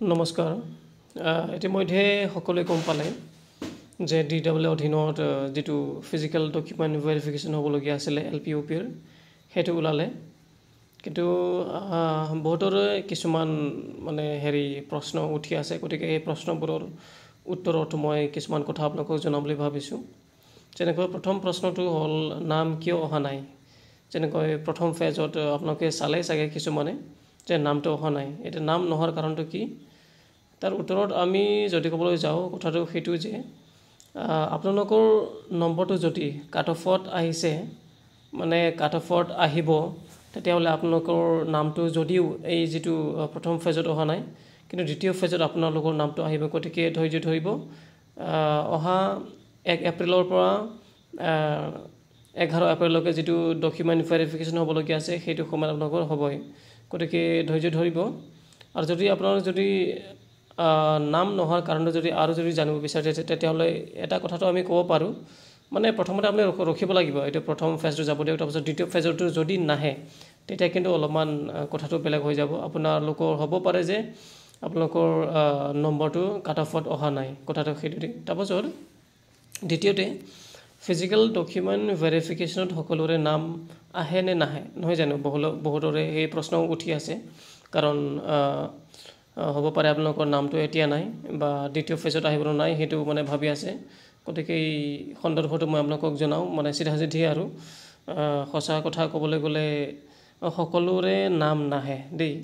নমস্কাৰ ইতিমধ্যে সকলোৱে গম পালে যে DW অধীনত যেটো ফিজিক্যাল ডকুমেন্ট ভেৰিফিকেশন হ'বলগীয়া আছিল LPOPৰ হেতু ওলালে কিন্তু বহুতৰে কিছুমান মানে প্ৰশ্ন উঠি আছে গতিকে এই প্ৰশ্নবোৰৰ উত্তৰত মই কিছুমান কথা আপোনালোকক জনাবলৈ ভাবিছো যেনেকৈ প্ৰথম প্ৰশ্নটো হ'ল নাম কিয় অহা নাই যেনেকৈ প্ৰথম ফেজত আপোনালোকে চালে চাগে কিছুমানে যে নামটো অহা নাই এটা নাম নহৰ কাৰণটো কি তাৰ উত্তৰত আমি যদি ক'বলৈ যাওঁ কথাটো হেতু যে আপোনালোকৰ নম্বৰটো যদি কাট অফত আহিছে মানে কাট অফত আহিব তেতিয়াহলে আপোনালোকৰ নামটো যদিও এই যেটো প্ৰথম ফেজত অহা নাই কিন্তু দ্বিতীয় ফেজত আপোনালোকৰ নামটো আহিব গতিকে ধৈৰ্য ধৰিব অহা 1 এপ্ৰিলৰ পৰা 11 এপ্ৰিললৈকে যেটো ডকুমেন্ট ভেৰিফিকেশন হ'বলগীয়া আছে হেতু সময়ত আপোনালোকৰ হ'বই গতিকে ধৈৰ্য ধৰিব আৰু যদি আপোনালোকৰ যদি নাম নহৰ কাৰণটো যদি আৰু যদি জানিব বিচাৰে তেতিয়াহলে এটা কথাটো আমি ক'ব পাৰো মানে প্ৰথমতে আপুনি ৰখিব লাগিব এটা প্ৰথম ফেজটো যাব দিয়ক তাৰপিছত দ্বিতীয় ফেজটো যদি নাহে তেতিয়া কিন্তু অলপমান কথাটো বেলেগ হৈ যাব আপোনালোকৰ হ'ব পাৰে যে আপোনালোকৰ নম্বৰটো কাট অফত অহা নাই কথাটো হেতু তাৰপিছত দ্বিতীয়তে ফিজিক্যাল ডকুমেন্ট ভেৰিফিকেশনত সকলোৰে নাম আহে নে নাহে নহয় জানো বহুতৰে এই প্ৰশ্ন উঠি আছে কাৰণ হ'ব পাৰে আপোনালোকৰ নামটো এতিয়া নাই বা দ্বিতীয় ফেজত আহিব নাই হেতু মানে ভাবি আছে গতিকে এই সন্দৰ্ভটো মই আপোনালোকক জনাও মানে সিধাসিধি আৰু সঁচা কথা ক'বলৈ গলে সকলোৰে নাম নাহে দেই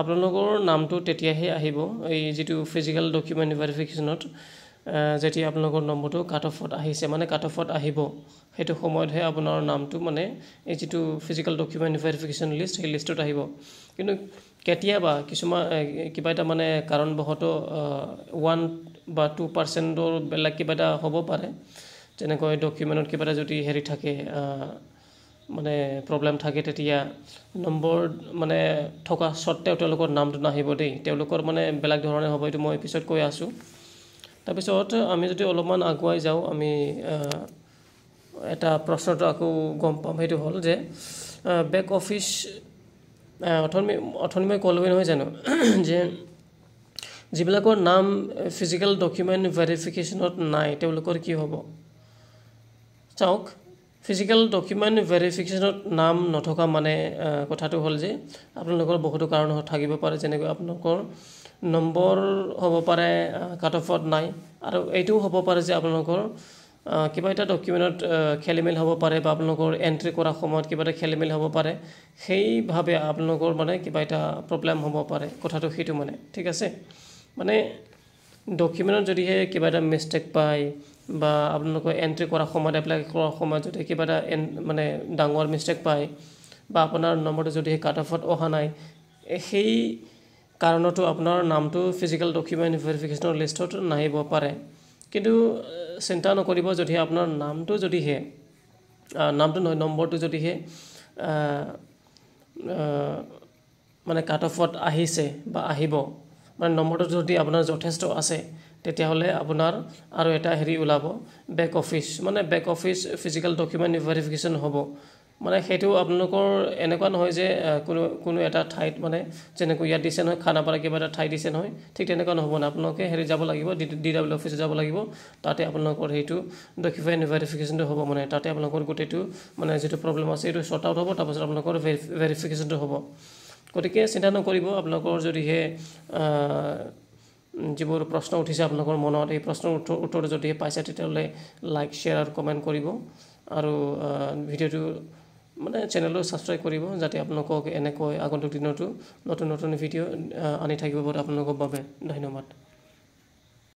আপোনালোকৰ নামটো তেতিয়াহে আহিব এই যেটো ফিজিক্যাল ডকুমেন্ট ভেৰিফিকেশনত যেতিয়া আপোনালোকৰ নম্বৰটো কাট অফত আহিছে মানে কাট অফত আহিব হেতু সময়তহে আপোনাৰ নামটো মানে এই যেটো ফিজিক্যাল ডকুমেন্ট ভেৰিফিকেশন লিষ্ট এই লিষ্টত আহিব কিন্তু কেতিয়াবা কিছুমান কিবা এটা মানে কাৰণবশত 1 বা 2% বেলেগ কিবা এটা হ'ব পাৰে যেনেকৈ ডকুমেন্টত কিবা এটা যদি থাকে মানে প্ৰবলেম থাকে তেতিয়া নম্বৰ মানে থকা সত্ত্বেও তেওঁলোকৰ নামটো নাহিব দেই তেওঁলোকৰ মানে বেলেগ ধৰণে হ'ব এটো মই পিছত কৈ আছো তাৰপিছত আমি যদি অলপমান আগুৱাই যাওঁ আমি এটা প্ৰশ্নটো আকৌ গম পাম হেতু হ'ল যে বেক অফিস অথনি মই ক'লোৱে নহয় জানো যে যিবিলাকৰ নাম ফিজিক্যাল ডকুমেন্ট ভেৰিফিকেশনত নাই তেওঁলোকৰ কি হ'ব চাওক ফিজিক্যাল ডকুমেন্ট ভেৰিফিকেশনত নাম নথকা মানে কথাটো হ'ল যে আপোনালোকৰ বহুতো কাৰণ থাকিব পাৰে যেনেকৈ আপোনালোকৰ নম্বৰ হ'ব পাৰে কাট অফত নাই আৰু এইটো হ'ব পাৰে যে আপোনালোকৰ কিবা এটা ডকুমেন্টত খেলিমেল হ'ব পাৰে বা আপোনালোকৰ এন্ট্ৰি কৰা সময়ত কিবা এটা খেলিমেল হ'ব পাৰে সেই ভাবে আপোনালোকৰ মানে কিবা এটা প্ৰবলেম হ'ব পাৰে কথাটো হেতু মানে ঠিক আছে মানে ডকুমেন্টত যদি কিবা এটা মিস্টেক পায় বা আপোনালোকৰ এন্ট্ৰি কৰা সময়ত এপ্লাই কৰা সময়ত যদি কিবা এটা মানে ডাঙৰ মিস্টেক পায় বা আপোনাৰ নম্বৰটো যদি কাট অফত অহা নাই সেই কাৰণটো আপোনাৰ নামটো ফিজিক্যাল ডকুমেন্ট ভেৰিফিকেশনৰ লিষ্টত নাহিব পাৰে কিন্তু চিন্তা নকৰিব যদি আপোনাৰ নামটো যদি নামটো নহয় নম্বৰটো যদি মানে কাট অফত আহিছে বা আহিব মানে নম্বৰটো যদি আপোনাৰ যথেষ্ট আছে তেতিয়াহলে আপোনাৰ আৰু এটা ওলাব বেক অফিস মানে back office physical document verification হ'ব মানে হেতু আপোনালোকৰ এনেকুৱা নহয় যে কোনো এটা ঠাইত মানে যেনেকৈ ইয়াত দিছে নহয় খানাপাৰা কিবা এটা ঠাই দিছে নহয় ঠিক তেনেকুৱা নহব না আপোনালোকে যাব লাগিব DW অফিস যাব লাগিব তাতে আপোনালোকৰ হেতু ডকুমেন্ট ভেৰিফিকেশনটো হ'ব মানে তাতে আপোনালোকৰ গোটেইটো মানে যেটো প্ৰবলেম আছে এটো সৰ্ট আউট হ'ব তাৰপিছত আপোনালোকৰ ভেৰিফিকেশনটো হ'ব গতিকে চিন্তা নকৰিব আপোনালোকৰ যদি যিবোৰ প্ৰশ্ন উঠিছে আপোনালোকৰ মনত এই প্ৰশ্নৰ উত্তৰ যদি পাইছে তেতিয়াহলে লাইক শেয়াৰ আৰু কমেন্ট কৰিব আৰু ভিডিওটো মানে চেনেলটো সাবস্ক্ৰাইব কৰিব যাতে আপোনালোকক এনেকৈ আগন্তুক দিনতো নতুন ভিডিও আনি থাকিব পাৰে আপোনালোকৰ বাবে ধন্যবাদ